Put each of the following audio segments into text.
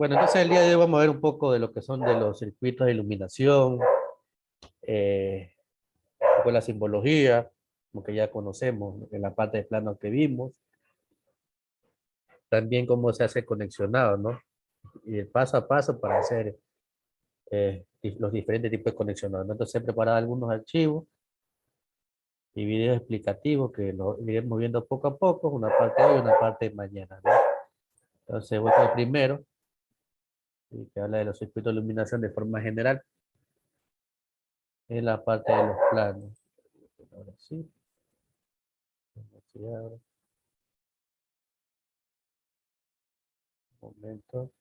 Bueno, entonces el día de hoy vamos a ver un poco de lo que son de los circuitos de iluminación, un poco de la simbología, como que ya conocemos en la parte de plano que vimos, también cómo se hace conexionado, ¿no? Y el paso a paso para hacer los diferentes tipos de conexionados, ¿no? Entonces he preparado algunos archivos y videos explicativos que los iremos viendo poco a poco, una parte hoy y una parte mañana, ¿no? Entonces voy con el primero, y que habla de los circuitos de iluminación de forma general, en la parte de los planos. Ahora sí. Sí, ahora, un momento.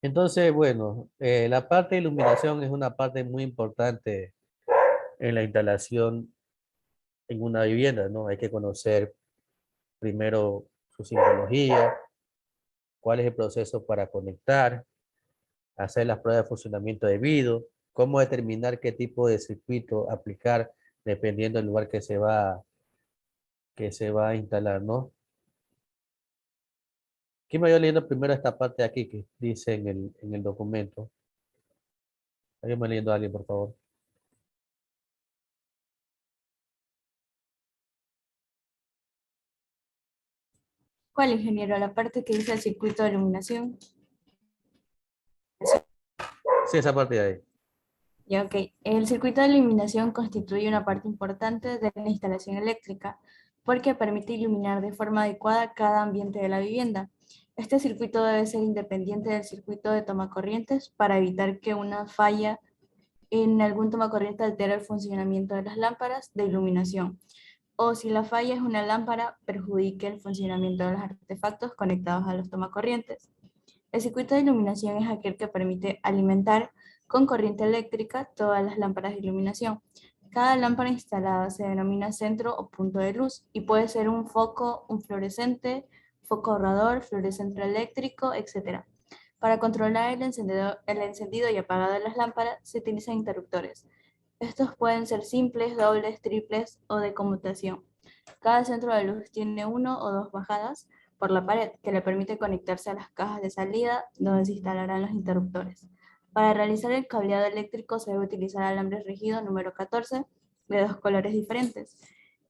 Entonces, bueno, la parte de iluminación es una parte muy importante en la instalación en una vivienda, ¿no? Hay que conocer primero su simbología, cuál es el proceso para conectar, hacer las pruebas de funcionamiento debido, cómo determinar qué tipo de circuito aplicar dependiendo del lugar que se va a instalar, ¿no? ¿Quién me va leyendo primero esta parte de aquí que dice en el documento? ¿Alguien me leyendo a alguien, por favor? ¿Cuál, ingeniero? La parte que dice el circuito de iluminación. Sí, esa parte de ahí. Ya, ok. El circuito de iluminación constituye una parte importante de la instalación eléctrica porque permite iluminar de forma adecuada cada ambiente de la vivienda. Este circuito debe ser independiente del circuito de tomacorrientes para evitar que una falla en algún tomacorriente altere el funcionamiento de las lámparas de iluminación, o si la falla es una lámpara, perjudique el funcionamiento de los artefactos conectados a los tomacorrientes. El circuito de iluminación es aquel que permite alimentar con corriente eléctrica todas las lámparas de iluminación. Cada lámpara instalada se denomina centro o punto de luz y puede ser un foco, un fluorescente, foco ahorrador, fluorescente eléctrico, etc. Para controlar el encendido y apagado de las lámparas se utilizan interruptores. Estos pueden ser simples, dobles, triples o de conmutación. Cada centro de luz tiene uno o dos bajadas por la pared que le permite conectarse a las cajas de salida donde se instalarán los interruptores. Para realizar el cableado eléctrico se debe utilizar alambre rígido número 14 de dos colores diferentes.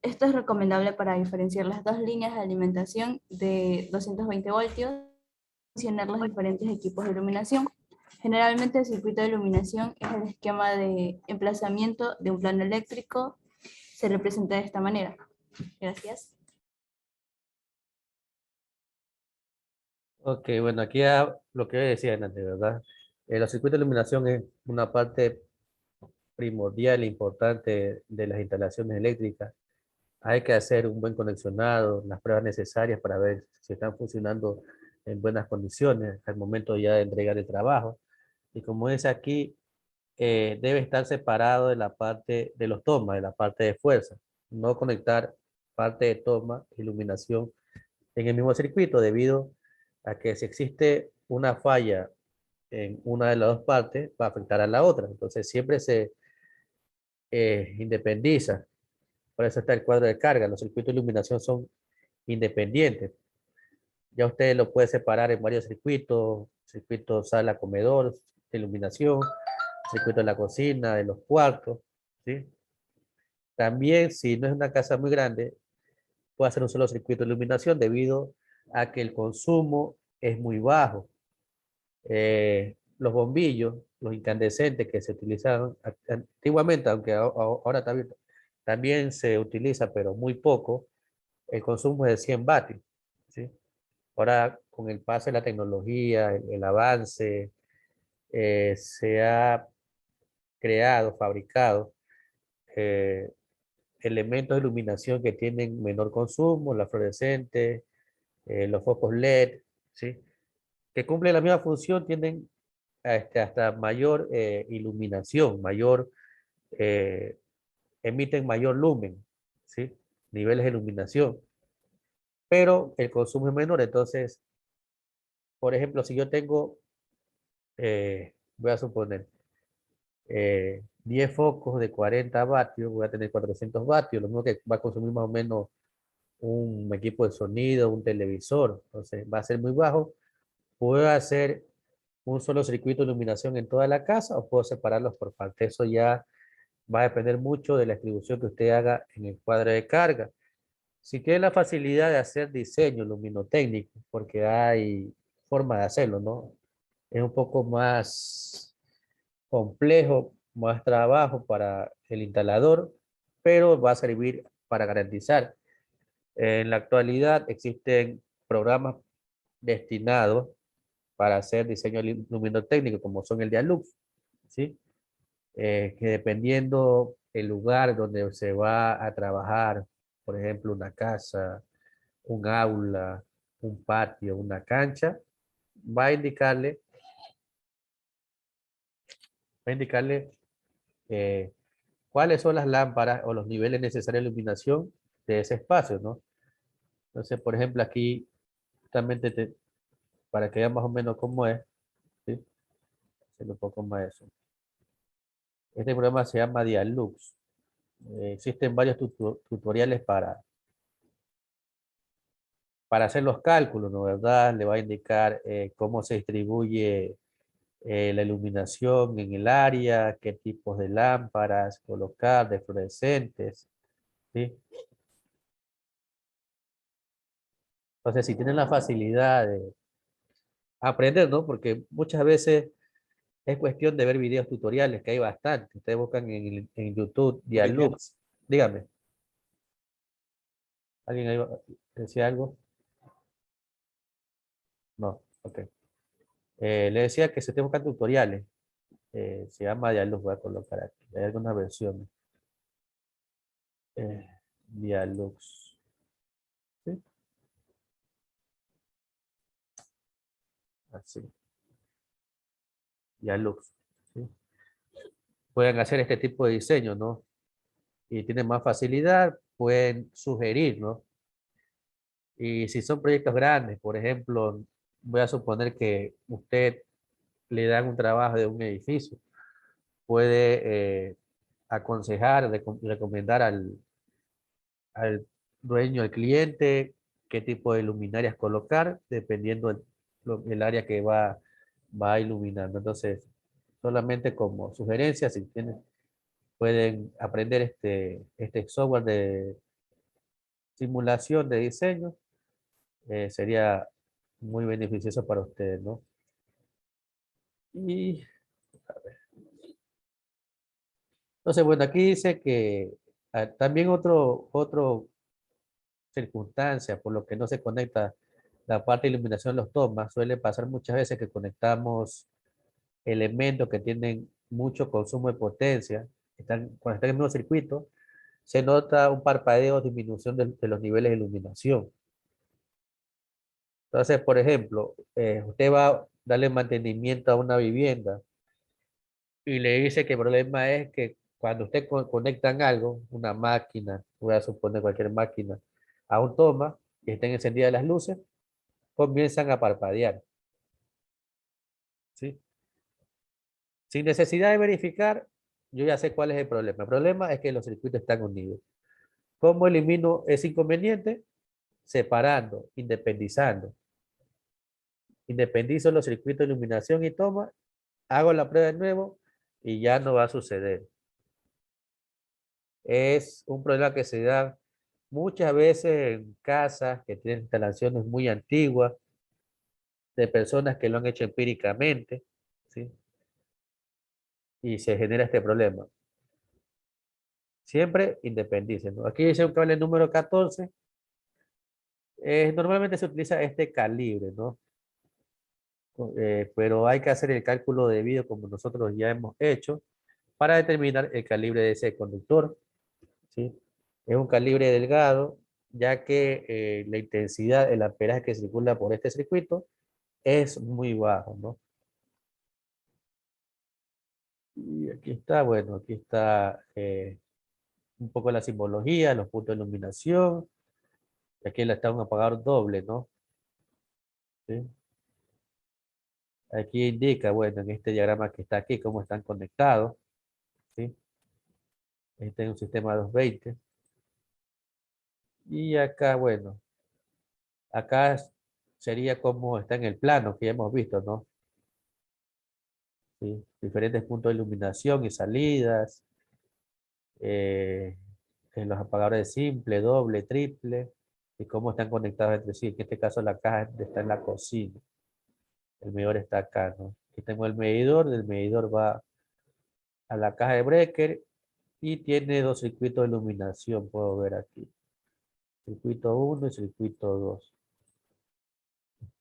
Esto es recomendable para diferenciar las dos líneas de alimentación de 220 voltios y funcionar los diferentes equipos de iluminación. Generalmente el circuito de iluminación es el esquema de emplazamiento de un plano eléctrico. Se representa de esta manera. Gracias. Ok, bueno, aquí ya lo que decía antes, ¿verdad? Los circuitos de iluminación es una parte primordial e importante de las instalaciones eléctricas. Hay que hacer un buen conexionado, las pruebas necesarias para ver si están funcionando en buenas condiciones al momento ya de entregar el trabajo. Y como es aquí, debe estar separado de la parte de los tomas, de la parte de fuerza. No conectar parte de toma, iluminación en el mismo circuito, debido a que si existe una falla en una de las dos partes, va a afectar a la otra. Entonces siempre se independiza. Por eso está el cuadro de carga. Los circuitos de iluminación son independientes. Ya usted lo puede separar en varios circuitos, circuito sala, comedor, de iluminación, circuito de la cocina, de los cuartos, ¿sí? También, si no es una casa muy grande, puede hacer un solo circuito de iluminación debido a que el consumo es muy bajo. Los bombillos, los incandescentes que se utilizaban antiguamente, aunque ahora también se utiliza, pero muy poco, el consumo es de 100 vatios, ¿sí? Ahora, con el paso de la tecnología, el avance, se ha creado, fabricado eh, elementos de iluminación que tienen menor consumo, la fluorescente, los focos LED, ¿sí? Que cumplen la misma función, tienen hasta mayor iluminación, eh, emiten mayor lumen, ¿sí? Niveles de iluminación, pero el consumo es menor. Entonces, por ejemplo, si yo tengo, voy a suponer, 10 focos de 40 vatios, voy a tener 400 vatios, lo mismo que va a consumir más o menos un equipo de sonido, un televisor, entonces va a ser muy bajo. Puedo hacer un solo circuito de iluminación en toda la casa o puedo separarlos por parte. Eso ya va a depender mucho de la distribución que usted haga en el cuadro de carga. Si tiene la facilidad de hacer diseño luminotécnico, porque hay forma de hacerlo, ¿no? Es un poco más complejo, más trabajo para el instalador, pero va a servir para garantizar. En la actualidad existen programas destinados para hacer diseño luminotécnico, como son el Dialux, ¿sí? Que dependiendo el lugar donde se va a trabajar, por ejemplo, una casa, un aula, un patio, una cancha, va a indicarle, va a indicarle eh, cuáles son las lámparas o los niveles necesarios de iluminación de ese espacio, ¿no? Entonces, por ejemplo, aquí justamente para que vean más o menos cómo es, ¿sí? Hacerlo un poco más eso. Este programa se llama Dialux. Existen varios tutoriales para hacer los cálculos, ¿no? ¿Verdad? Le va a indicar cómo se distribuye la iluminación en el área, qué tipos de lámparas colocar, de fluorescentes, ¿sí? Entonces, si tienen la facilidad de aprender, ¿no? Porque muchas veces es cuestión de ver videos tutoriales, que hay bastante. Ustedes buscan en YouTube Dialux. Dígame, ¿alguien ahí decía algo? No, ok. Le decía que se te buscan tutoriales. Se llama Dialux, voy a colocar aquí. Hay algunas versiones. Eh, Dialux. ¿Sí? Así. Dialux. ¿Sí? Pueden hacer este tipo de diseño, ¿no? Y tienen más facilidad, pueden sugerir, ¿no? Y si son proyectos grandes, por ejemplo, voy a suponer que usted le dan un trabajo de un edificio, puede aconsejar, recomendar al dueño, al cliente, qué tipo de luminarias colocar, dependiendo el área que va iluminando. Entonces, solamente como sugerencia, si tienen, pueden aprender este software de simulación de diseño, sería muy beneficioso para ustedes, ¿no? Y entonces, bueno, aquí dice que también otro circunstancia por lo que no se conecta la parte de iluminación de los tomas, suele pasar muchas veces que conectamos elementos que tienen mucho consumo de potencia, cuando están en el mismo circuito, se nota un parpadeo o disminución de los niveles de iluminación. Entonces, por ejemplo, usted va a darle mantenimiento a una vivienda y le dice que el problema es que cuando usted conectan algo, una máquina, voy a suponer cualquier máquina, a un toma y estén encendidas las luces, comienzan a parpadear, ¿sí? Sin necesidad de verificar, yo ya sé cuál es el problema. El problema es que los circuitos están unidos. ¿Cómo elimino ese inconveniente? Separando, independizando. Independizo los circuitos de iluminación y toma, hago la prueba de nuevo y ya no va a suceder. Es un problema que se da muchas veces en casas que tienen instalaciones muy antiguas, de personas que lo han hecho empíricamente, ¿sí? Y se genera este problema. Siempre independicen, ¿no? Aquí dice un cable número 14. Normalmente se utiliza este calibre, ¿no? Pero hay que hacer el cálculo debido como nosotros ya hemos hecho para determinar el calibre de ese conductor, ¿sí? Es un calibre delgado, ya que la intensidad, el amperaje que circula por este circuito es muy bajo, ¿no? Y aquí está, bueno, aquí está un poco la simbología, los puntos de iluminación. Y aquí está un apagador doble, ¿no? ¿Sí? Aquí indica, bueno, en este diagrama que está aquí, cómo están conectados, ¿sí? Este es un sistema 220. Y acá, bueno, acá sería como está en el plano que ya hemos visto, ¿no? ¿Sí? Diferentes puntos de iluminación y salidas, en los apagadores simple, doble, triple, y cómo están conectados entre sí. En este caso la caja está en la cocina, el medidor está acá, ¿no? Aquí tengo el medidor, del medidor va a la caja de breaker y tiene dos circuitos de iluminación, puedo ver aquí. Circuito 1 y circuito 2.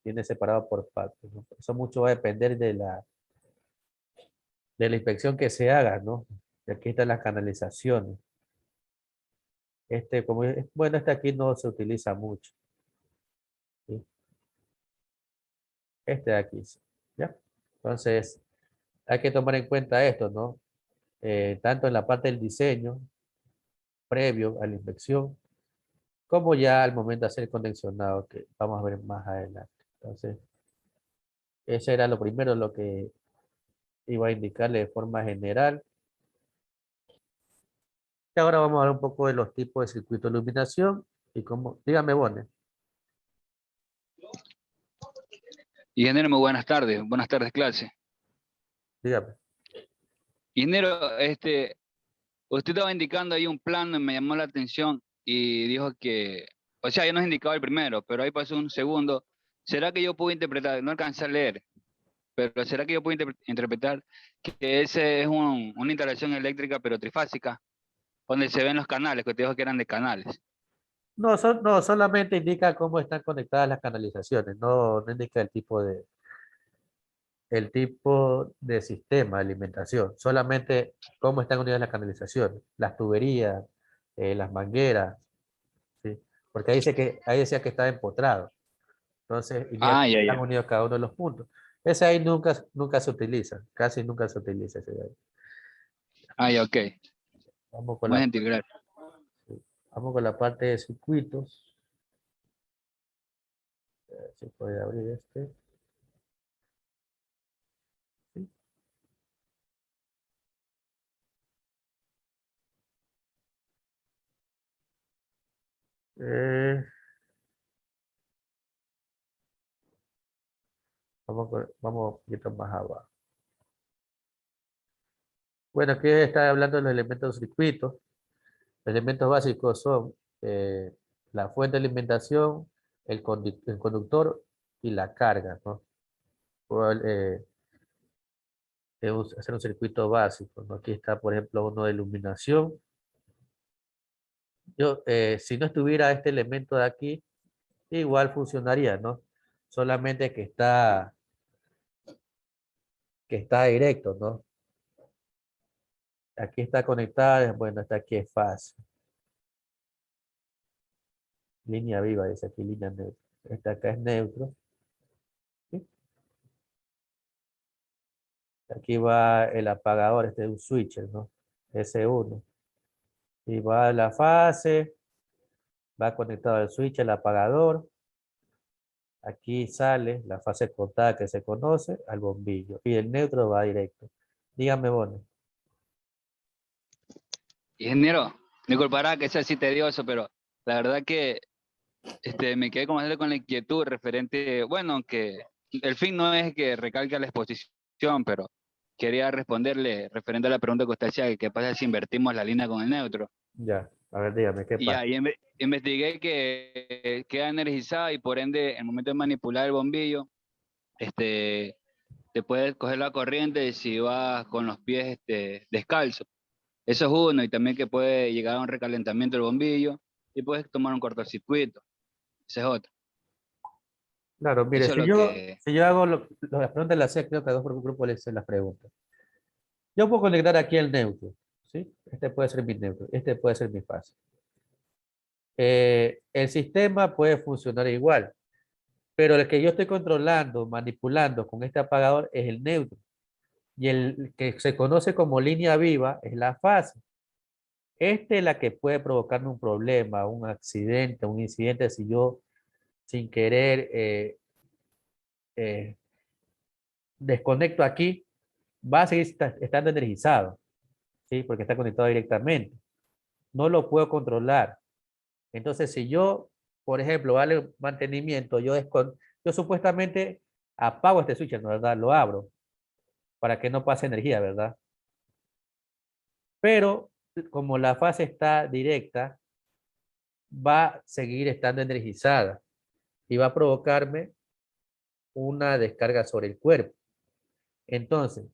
Tiene separado por partes, ¿no? Eso mucho va a depender de la inspección que se haga, ¿no? Y aquí están las canalizaciones. Este, como bueno, este aquí no se utiliza mucho, ¿sí? Este de aquí, sí, ¿ya? Entonces, hay que tomar en cuenta esto, ¿no? Tanto en la parte del diseño, previo a la inspección, como ya al momento de hacer conexionado, que vamos a ver más adelante. Entonces, ese era lo primero, lo que iba a indicarle de forma general. Y ahora vamos a hablar un poco de los tipos de circuito de iluminación y cómo, dígame, Bone, Ingeniero, muy buenas tardes, clase. dígame. Ingeniero, usted estaba indicando ahí un plano y me llamó la atención y dijo que, o sea, ya nos indicaba el primero, pero ahí pasó un segundo. ¿Será que yo puedo interpretar? No alcancé a leer, pero ¿será que yo puedo interpretar que ese es una instalación eléctrica pero trifásica, donde se ven los canales, que te dijo que eran de canales? No, no, solamente indica cómo están conectadas las canalizaciones, no, no indica el tipo de sistema de alimentación, solamente cómo están unidas las canalizaciones, las tuberías, las mangueras, ¿sí? Porque ahí decía que estaba empotrado, entonces indica Ah, cómo ya, están ya. unidos cada uno de los puntos. Ese ahí nunca se utiliza, casi nunca se utiliza ese de ahí. Ah, ya, ok. Vamos con Muy la, gentil, gracias. sí, vamos con la parte de circuitos. A ver si puede abrir este. ¿Sí? Eh, vamos un poquito más abajo. Bueno, aquí está hablando de los elementos de circuitos. Los elementos básicos son la fuente de alimentación, el conductor y la carga, ¿no? Cuál, hacer un circuito básico, ¿no? Aquí está, por ejemplo, uno de iluminación. Si no estuviera este elemento de aquí, igual funcionaría, ¿no? Solamente que está directo, ¿no? Aquí está conectada, bueno, esta aquí es fácil. Línea viva, dice aquí, línea neutra. Esta acá es neutro, ¿sí? Aquí va el apagador, este es un switcher, ¿no? S1. Y va a la fase, va conectado al switch, el apagador. Aquí sale la fase cortada que se conoce al bombillo. Y el neutro va directo. Dígame, Bono. Ingeniero, disculpará que sea así tedioso, pero la verdad que me quedé como con la inquietud referente, bueno, que el fin no es que recalque la exposición, pero quería responderle referente a la pregunta que usted hacía, que qué pasa si invertimos la línea con el neutro. Ya, a ver, dígame, ¿qué Y pasa? ahí investigué que queda energizada y por ende, en el momento de manipular el bombillo, te puedes coger la corriente si vas con los pies descalzos. Eso es uno, y también que puede llegar a un recalentamiento del bombillo y puedes tomar un cortocircuito. Ese es otro. Claro, mire, Eso es si lo yo, que... si yo hago las preguntas, las hacía, creo que a dos grupos les hice las preguntas. Yo puedo conectar aquí el neutro, ¿sí? Este puede ser mi neutro, este puede ser mi fase. El sistema puede funcionar igual, pero el que yo estoy controlando, manipulando con este apagador es el neutro. Y el que se conoce como línea viva es la fase. Esta es la que puede provocarme un problema, un accidente, un incidente si yo sin querer eh, desconecto aquí, va a seguir estando energizado, ¿sí? Porque está conectado directamente. No lo puedo controlar. Entonces, si yo, por ejemplo, darle mantenimiento, yo supuestamente apago este switch, ¿no? ¿Verdad? Lo abro para que no pase energía, ¿verdad? Pero como la fase está directa, va a seguir estando energizada y va a provocarme una descarga sobre el cuerpo. Entonces,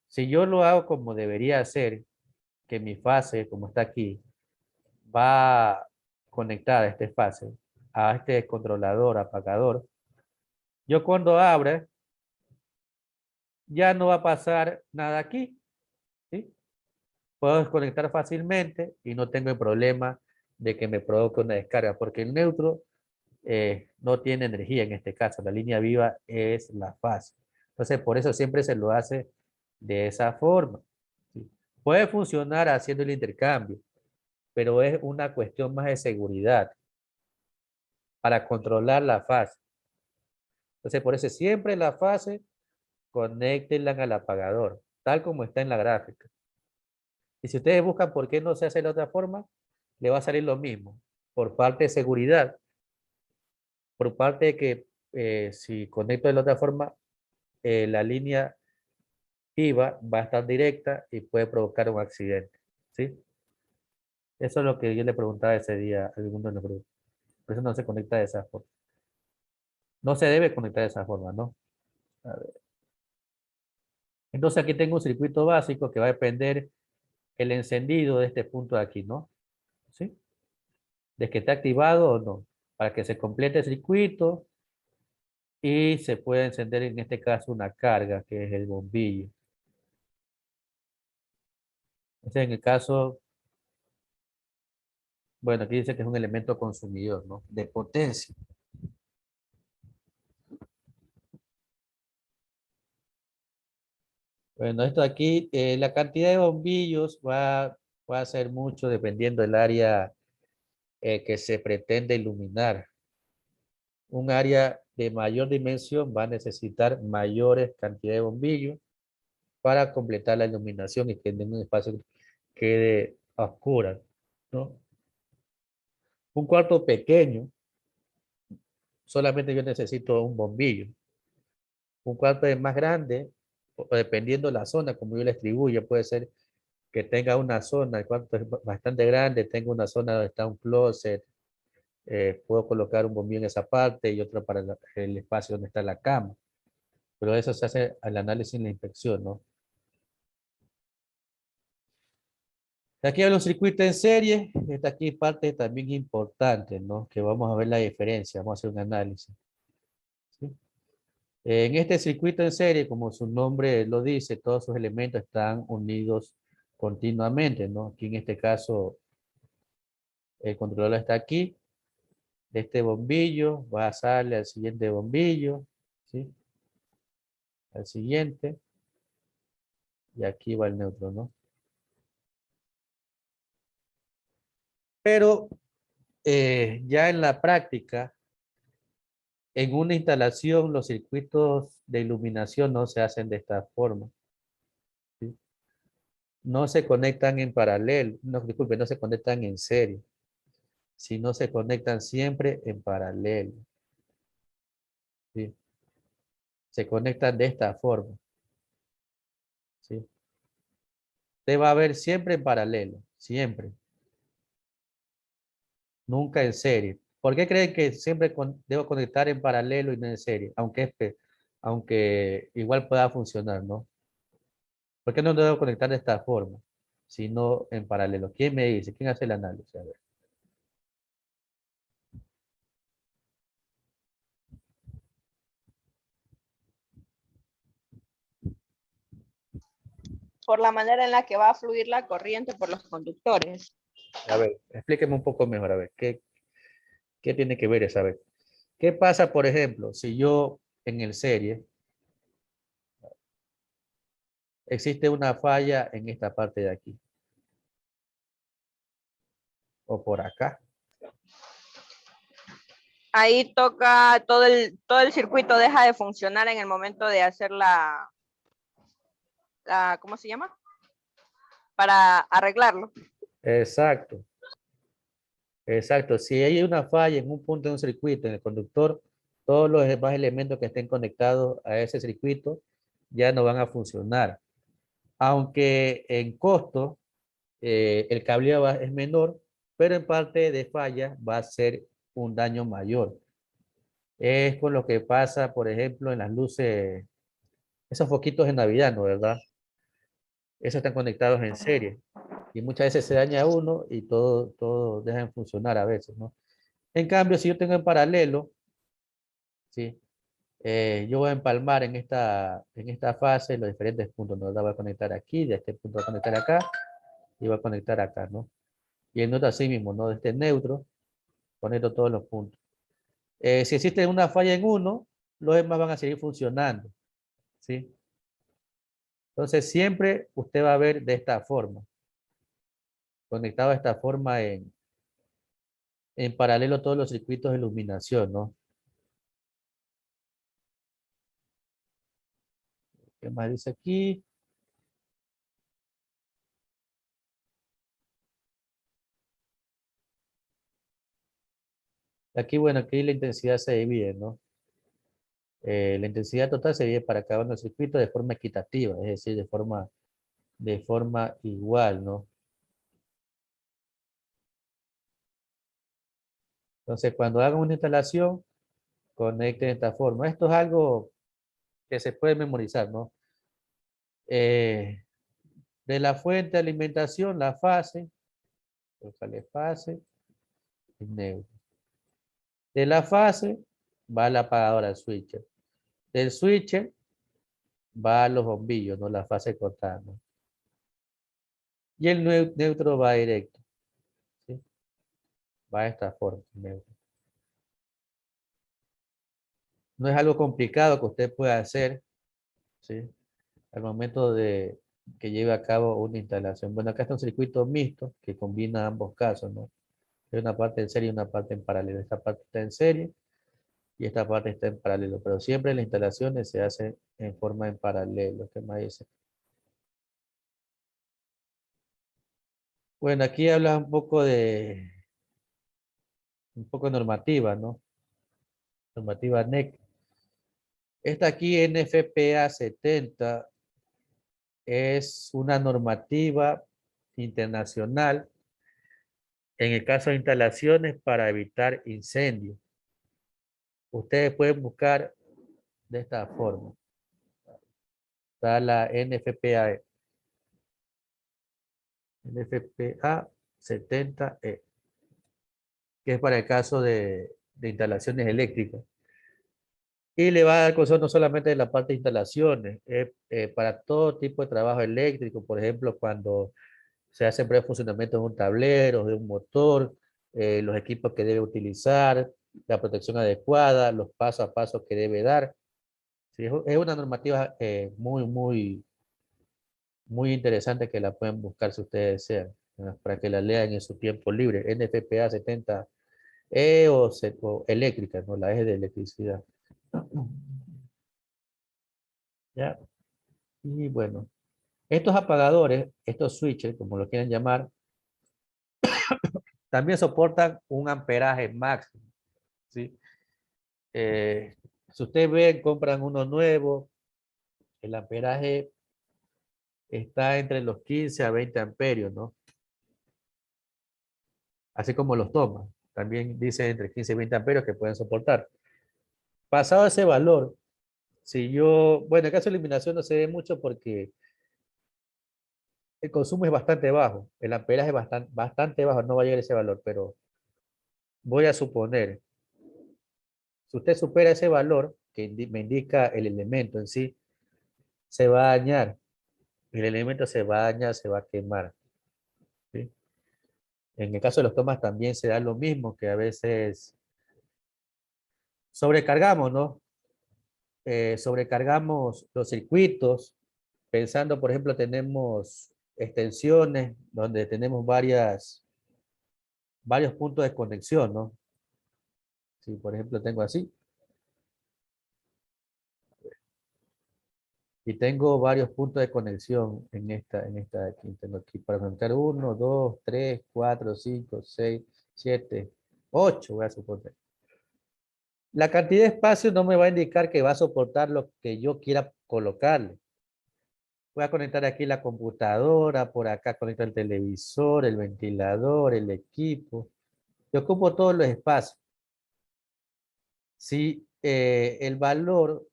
si yo lo hago como debería hacer, que mi fase, como está aquí, va conectada a este fase, a este controlador, apagador, yo cuando abra, ya no va a pasar nada aquí, ¿sí? Puedo desconectar fácilmente y no tengo el problema de que me provoque una descarga, porque el neutro no tiene energía en este caso, la línea viva es la fase. Entonces, por eso siempre se lo hace de esa forma, ¿sí? Puede funcionar haciendo el intercambio, pero es una cuestión más de seguridad para controlar la fase. Entonces, por eso siempre la fase, conéctenla al apagador, tal como está en la gráfica. Y si ustedes buscan por qué no se hace de la otra forma, le va a salir lo mismo. Por parte de seguridad, por parte de que si conecto de la otra forma, la línea IVA va a estar directa y puede provocar un accidente, ¿sí? Eso es lo que yo le preguntaba ese día a alguno de los grupos. Por eso no se conecta de esa forma. No se debe conectar de esa forma, ¿no? A ver. Entonces aquí tengo un circuito básico que va a depender el encendido de este punto de aquí, ¿no? ¿Sí? De que esté activado o no. Para que se complete el circuito y se pueda encender en este caso una carga, que es el bombillo. Este en el caso, bueno, aquí dice que es un elemento consumidor, ¿no? De potencia. Bueno, esto aquí, la cantidad de bombillos va a ser mucho dependiendo del área que se pretende iluminar. Un área de mayor dimensión va a necesitar mayores cantidades de bombillos para completar la iluminación y que en un espacio quede a oscuras, ¿no? Un cuarto pequeño, solamente yo necesito un bombillo. Un cuarto es más grande, o dependiendo de la zona, como yo la distribuyo, puede ser que tenga una zona, el cuarto es bastante grande, tengo una zona donde está un closet, puedo colocar un bombillo en esa parte y otro para el espacio donde está la cama. Pero eso se hace al análisis y la inspección, ¿no? Aquí hay un circuito en serie, esta aquí parte también importante, ¿no? Que vamos a ver la diferencia, vamos a hacer un análisis, ¿sí? En este circuito en serie, como su nombre lo dice, todos sus elementos están unidos continuamente, ¿no? Aquí en este caso, el controlador está aquí, de este bombillo, va a pasarle al siguiente bombillo, ¿sí? Al siguiente, y aquí va el neutro, ¿no? Pero ya en la práctica, en una instalación, los circuitos de iluminación no se hacen de esta forma, ¿sí? No se conectan en paralelo, no, disculpe, no se conectan en serie, sino se conectan siempre en paralelo, ¿sí? Se conectan de esta forma, ¿sí? Usted va a ver siempre en paralelo, siempre, nunca en serie. ¿Por qué creen que siempre debo conectar en paralelo y no en serie? Aunque igual pueda funcionar, ¿no? ¿Por qué no debo conectar de esta forma, sino en paralelo? ¿Quién me dice? ¿Quién hace el análisis? A ver. Por la manera en la que va a fluir la corriente por los conductores. A ver, explíqueme un poco mejor, a ver, ¿qué tiene que ver esa vez? ¿Qué pasa, por ejemplo, si yo en el serie existe una falla en esta parte de aquí. O por acá. Ahí toca todo el circuito deja de funcionar en el momento de hacer ¿cómo se llama? Para arreglarlo. Exacto. Exacto. Si hay una falla en un punto de un circuito, en el conductor, todos los demás elementos que estén conectados a ese circuito ya no van a funcionar. Aunque en costo el cableado es menor, pero en parte de falla va a ser un daño mayor. Es con lo que pasa, por ejemplo, en las luces, esos foquitos de Navidad, ¿no? ¿Verdad? Esos están conectados en serie. Y muchas veces se daña uno y todo deja de funcionar a veces, ¿no? En cambio, si yo tengo en paralelo, ¿sí? Yo voy a empalmar en esta fase los diferentes puntos, ¿no? La voy a conectar aquí, de este punto voy a conectar acá y voy a conectar acá, ¿no? Y en otro así mismo, ¿no? De este neutro, conecto todos los puntos. Si existe una falla en uno, los demás van a seguir funcionando, ¿sí? Entonces, siempre usted va a ver de esta forma, conectado de esta forma en paralelo todos los circuitos de iluminación, ¿no? ¿Qué más dice aquí? Aquí, bueno, aquí la intensidad se divide, ¿no? La intensidad total se divide para cada uno de los circuitos de forma equitativa, es decir, de forma igual, ¿no? Entonces, cuando hagan una instalación, conecten de esta forma. Esto es algo que se puede memorizar, ¿no? De la fuente de alimentación, la fase, sale fase y neutro. De la fase va la apagadora, el switcher. Del switcher va a los bombillos, ¿no? La fase cortada, ¿no? Y el neutro va directo, ¿sí? Va de esta forma, neutro. No es algo complicado que usted pueda hacer, ¿sí? Al momento de que lleve a cabo una instalación. Bueno, acá está un circuito mixto que combina ambos casos, ¿no? Hay una parte en serie y una parte en paralelo. Esta parte está en serie y esta parte está en paralelo, pero siempre las instalaciones se hacen en forma en paralelo. ¿Qué más dice? Bueno, aquí habla un poco normativa, ¿no? Normativa NEC. Esta aquí, NFPA 70, es una normativa internacional en el caso de instalaciones para evitar incendios. Ustedes pueden buscar de esta forma. Está la NFPA, NFPA 70E, que es para el caso de instalaciones eléctricas. Y le va a dar consejos no solamente de la parte de instalaciones, para todo tipo de trabajo eléctrico, por ejemplo, cuando se hace prueba de funcionamiento de un tablero, de un motor, los equipos que debe utilizar, la protección adecuada, los pasos a paso que debe dar. Sí, es una normativa muy interesante que la pueden buscar si ustedes desean, para que la lean en su tiempo libre. NFPA 70E o eléctrica, ¿no? La E de electricidad. ¿Ya? Y bueno, estos apagadores, estos switches, como lo quieran llamar, también soportan un amperaje máximo, ¿sí? Si ustedes ven, compran uno nuevo, el amperaje está entre los 15 a 20 amperios, ¿no? Así como los tomas. También dice entre 15 y 20 amperios que pueden soportar. Pasado ese valor, si yo, bueno, en caso de eliminación no se ve mucho porque el consumo es bastante bajo, el amperaje es bastante bajo, no va a llegar a ese valor, pero voy a suponer, si usted supera ese valor que me indica el elemento en sí, se va a dañar, el elemento se va a dañar, se va a quemar, ¿sí? En el caso de los tomas también se da lo mismo, que a veces sobrecargamos, ¿no? Sobrecargamos los circuitos, pensando, por ejemplo, tenemos extensiones donde tenemos varios puntos de conexión, ¿no? Si, por ejemplo, tengo así. Y tengo varios puntos de conexión en esta de aquí. Tengo aquí para conectar 1, 2, 3, 4, 5, 6, 7, 8, voy a suponer. La cantidad de espacio no me va a indicar que va a soportar lo que yo quiera colocarle. Voy a conectar aquí la computadora, por acá conecto el televisor, el ventilador, el equipo. Yo ocupo todos los espacios. Si el valor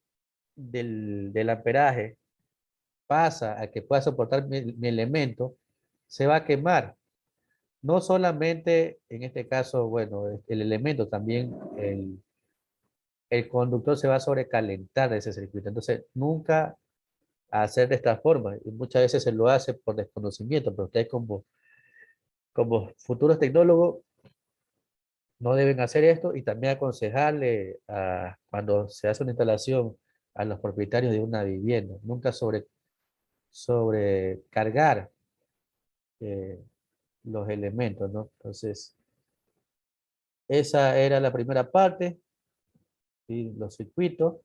del amperaje pasa a que pueda soportar mi elemento, se va a quemar. No solamente, en este caso, bueno, el elemento, también el conductor se va a sobrecalentar de ese circuito. Entonces, nunca hacer de esta forma. Y muchas veces se lo hace por desconocimiento, pero ustedes como futuros tecnólogos no deben hacer esto y también aconsejarle cuando se hace una instalación a los propietarios de una vivienda, nunca sobrecargar los elementos, ¿no? Entonces, esa era la primera parte, ¿sí? Los circuitos.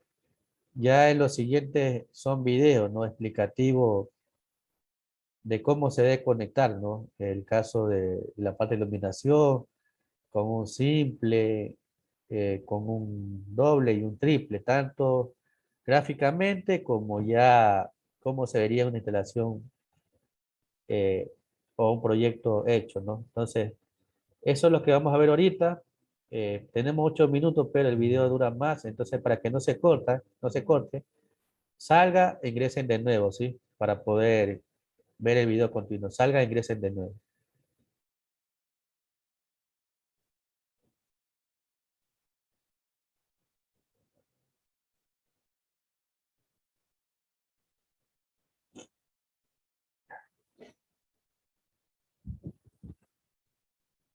Ya en los siguientes son videos, ¿no? Explicativos de cómo se debe conectar, ¿no? El caso de la parte de iluminación, con un simple, con un doble y un triple, tanto gráficamente como ya cómo se vería una instalación o un proyecto hecho, ¿no? Entonces, eso es lo que vamos a ver ahorita. Tenemos 8 minutos, pero el video dura más, entonces para que no se corte, salga e ingresen de nuevo, ¿sí? Para poder ver el video continuo. Salga e ingresen de nuevo.